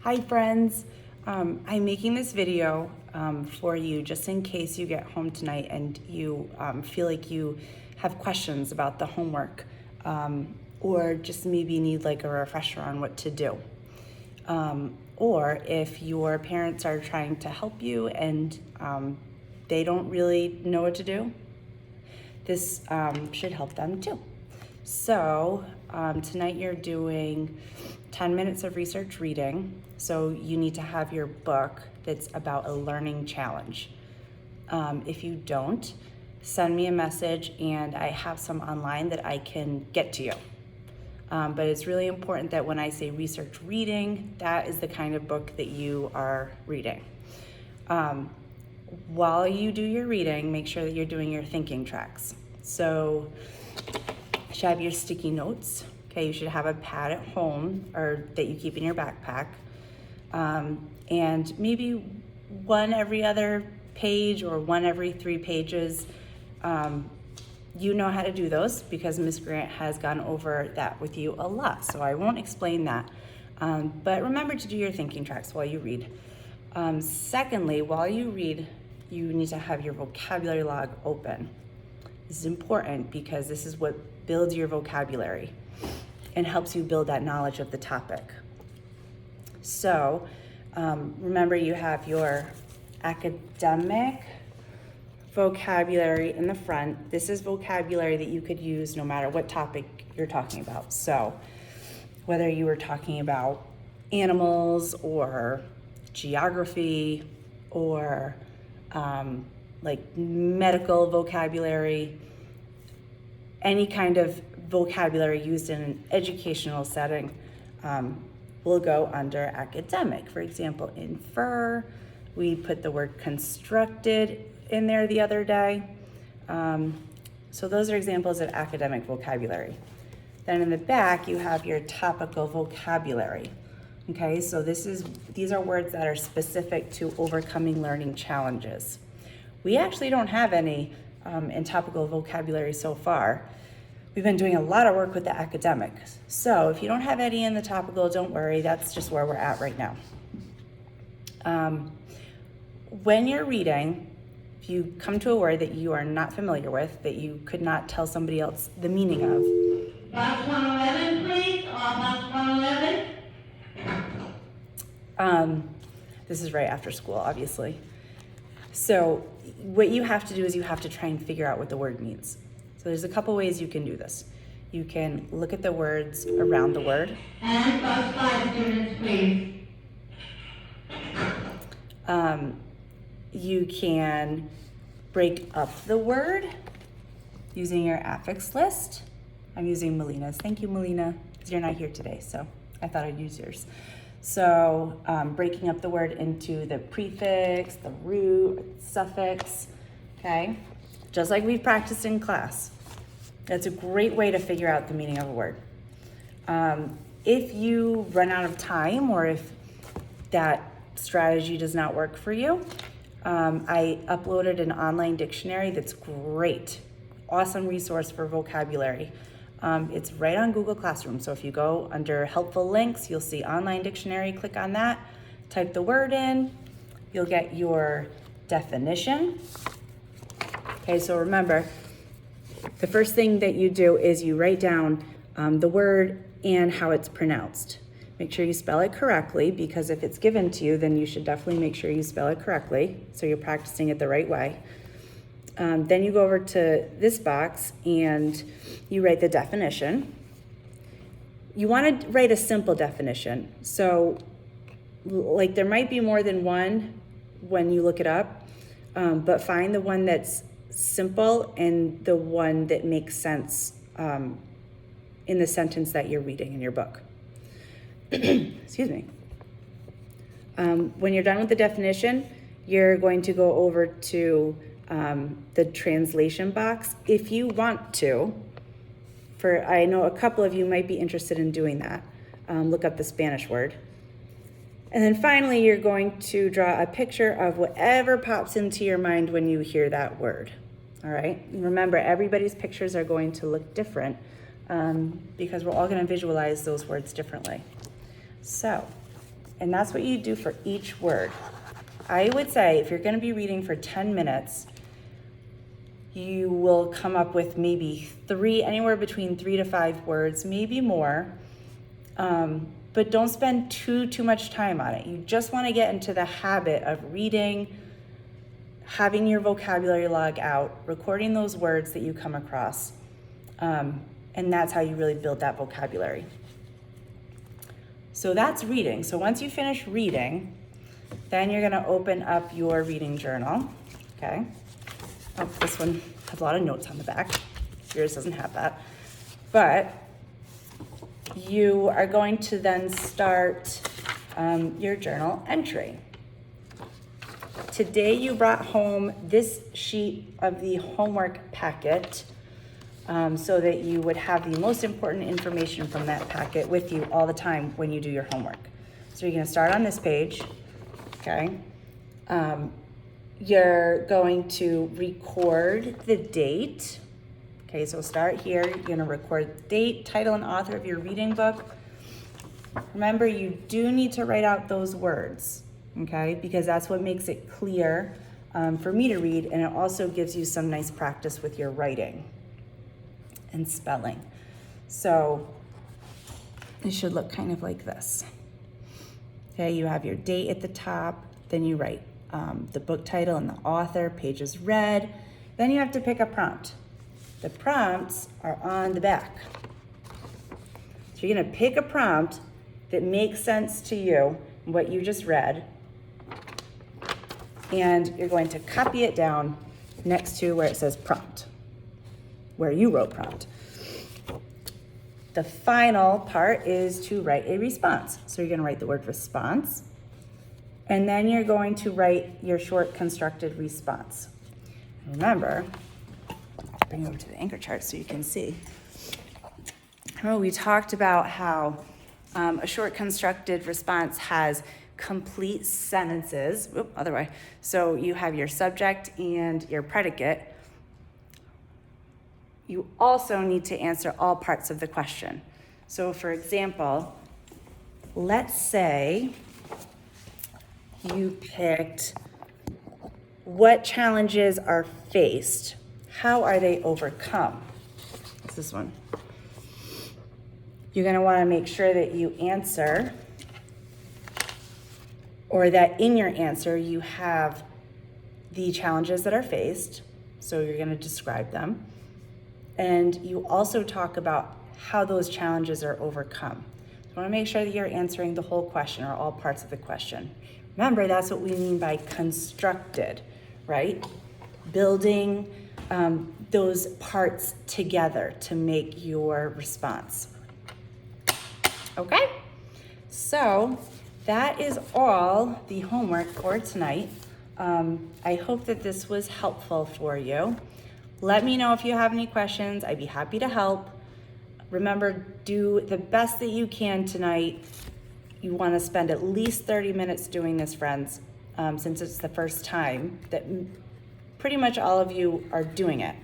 Hi friends, I'm making this video for you just in case you get home tonight and you feel like you have questions about the homework or just maybe need like a refresher on what to do. Or if your parents are trying to help you and they don't really know what to do, this should help them too. So tonight you're doing 10 minutes of research reading. So you need to have your book that's about a learning challenge. If you don't, send me a message and I have some online that I can get to you. But it's really important that when I say research reading, that is the kind of book that you are reading. While you do your reading, make sure that you're doing your thinking tracks. So you should have your sticky notes. Okay, you should have a pad at home or that you keep in your backpack. And maybe one every other page or one every 3 pages. You know how to do those because Ms. Grant has gone over that with you a lot, so I won't explain that. But remember to do your thinking tracks while you read. Secondly, while you read, you need to have your vocabulary log open. This is important because this is what builds your vocabulary and helps you build that knowledge of the topic. So remember you have your academic vocabulary in the front. This is vocabulary that you could use no matter what topic you're talking about. So whether you were talking about animals or geography or like medical vocabulary, any kind of vocabulary used in an educational setting will go under academic. For example, infer, we put the word constructed in there the other day. So those are examples of academic vocabulary. Then in the back, you have your topical vocabulary. Okay, so these are words that are specific to overcoming learning challenges. We actually don't have any in topical vocabulary so far. We've been doing a lot of work with the academic. So if you don't have any in the topical, don't worry, that's just where we're at right now. When you're reading, if you come to a word that you are not familiar with, that you could not tell somebody else the meaning of. Box 111, please, or box 111. This is right after school, obviously. So what you have to do is you have to try and figure out what the word means. So there's a couple ways you can do this. You can look at the words around the word. And box 5 students, please. You can break up the word using your affix list. I'm using Melina's. Thank you, Melina, because you're not here today, so I thought I'd use yours. So breaking up the word into the prefix, the root, suffix, okay? Just like we've practiced in class. That's a great way to figure out the meaning of a word. If you run out of time or if that strategy does not work for you, I uploaded an online dictionary that's great. Awesome resource for vocabulary. It's right on Google Classroom. So if you go under helpful links, you'll see online dictionary, click on that, type the word in, you'll get your definition. Okay, so remember, the first thing that you do is you write down the word and how it's pronounced. Make sure you spell it correctly because if it's given to you, then you should definitely make sure you spell it correctly so you're practicing it the right way. Then you go over to this box and you write the definition. You want to write a simple definition. So like there might be more than one when you look it up, but find the one that's simple and the one that makes sense in the sentence that you're reading in your book. Excuse me. When you're done with the definition, you're going to go over to the translation box. If you want to, I know a couple of you might be interested in doing that. Look up the Spanish word. And then finally, you're going to draw a picture of whatever pops into your mind when you hear that word. All right? And remember, everybody's pictures are going to look different because we're all going to visualize those words differently. So And that's what you do for each word. I would say if you're going to be reading for 10 minutes, you will come up with maybe anywhere between 3 to 5 words, maybe more. But don't spend too much time on it. You just want to get into the habit of reading, having your vocabulary log out, recording those words that you come across. And that's how you really build that vocabulary. So that's reading. So once you finish reading, then you're gonna open up your reading journal, okay? Oh, this one has a lot of notes on the back. Yours doesn't have that. But you are going to then start your journal entry. Today you brought home this sheet of the homework packet so that you would have the most important information from that packet with you all the time when you do your homework. So you're gonna start on this page, okay? You're going to record the date. Okay, so start here. You're gonna record the date, title, and author of your reading book. Remember, you do need to write out those words, okay? Because that's what makes it clear for me to read, and it also gives you some nice practice with your writing and spelling. So it should look kind of like this. Okay, you have your date at the top, then you write the book title and the author, pages read. Then you have to pick a prompt. The prompts are on the back. So you're gonna pick a prompt that makes sense to you, what you just read, and you're going to copy it down next to where it says prompt, where you wrote prompt. The final part is to write a response. So you're gonna write the word response, and then you're going to write your short constructed response. Remember, bring it over to the anchor chart so you can see. Oh, we talked about how a short constructed response has complete sentences. Other way. So you have your subject and your predicate. You also need to answer all parts of the question. So for example, let's say you picked what challenges are faced. How are they overcome? It's this one. You're gonna wanna make sure that you answer, or that in your answer you have the challenges that are faced. So you're gonna describe them. And you also talk about how those challenges are overcome. You wanna make sure that you're answering the whole question or all parts of the question. Remember, that's what we mean by constructed, right? Building those parts together to make your response. Okay? So that is all the homework for tonight. I hope that this was helpful for you. Let me know if you have any questions. I'd be happy to help. Remember, do the best that you can tonight. You want to spend at least 30 minutes doing this, friends, since it's the first time that pretty much all of you are doing it.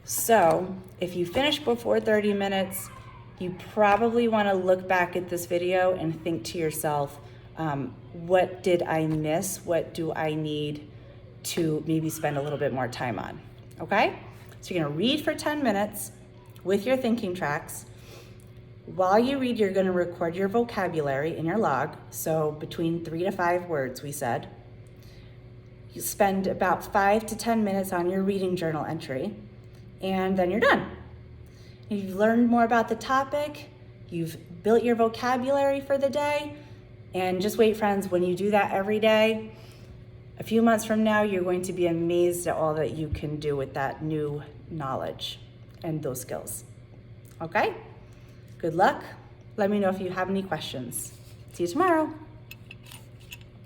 So if you finish before 30 minutes, you probably want to look back at this video and think to yourself, what did I miss? What do I need to maybe spend a little bit more time on? Okay? So you're going to read for 10 minutes with your thinking tracks. While you read, you're going to record your vocabulary in your log. So between 3 to 5 words, we said. You spend about 5 to 10 minutes on your reading journal entry, and then you're done. You've learned more about the topic, you've built your vocabulary for the day, and just wait, friends, when you do that every day, a few months from now, you're going to be amazed at all that you can do with that new knowledge and those skills. Okay? Good luck. Let me know if you have any questions. See you tomorrow.